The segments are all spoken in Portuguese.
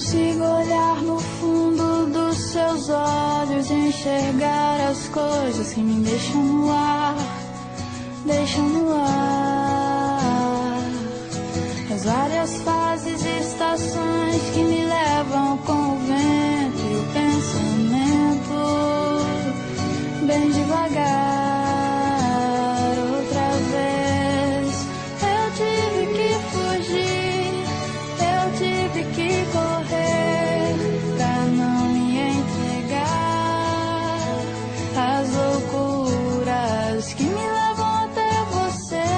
consigo olhar no fundo dos seus olhos e enxergar as coisas que me deixam no ar, deixam no ar. As várias fases e estações que me levam com o vento e o pensamento, bem devagar. Outra vez eu tive que fugir, eu tive que correr pra não me entregar às loucuras que me levam até você,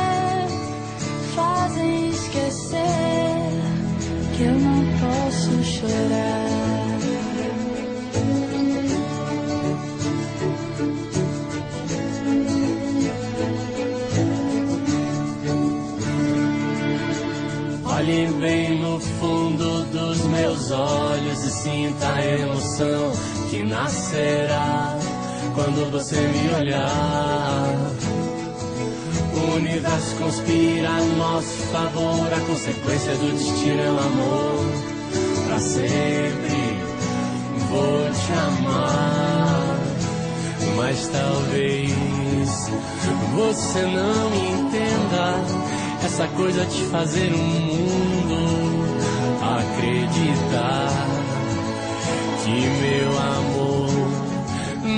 fazem esquecer que eu não posso chorar. Olhe bem no fundo dos meus olhos e sinta a emoção que nascerá quando você me olhar. O universo conspira a nosso favor, a consequência do destino é o amor. Pra sempre vou te amar, mas talvez você não me entenda. Essa coisa de fazer um mundo acreditar que meu amor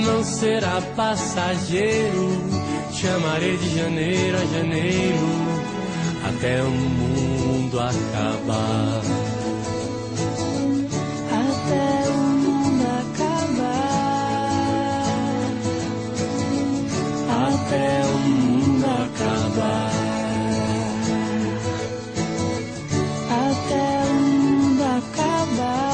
não será passageiro. Te amarei de janeiro a janeiro até o mundo acabar. Até o mundo acabar. Até o mundo acabar. Até o mundo acabar.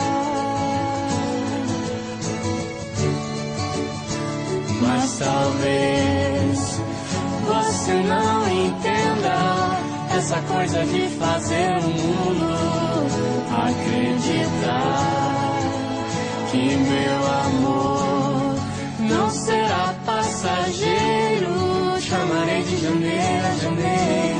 Mas talvez você não entenda essa coisa de fazer o mundo acreditar que meu amor não será passageiro. Chamarei de janeiro a janeiro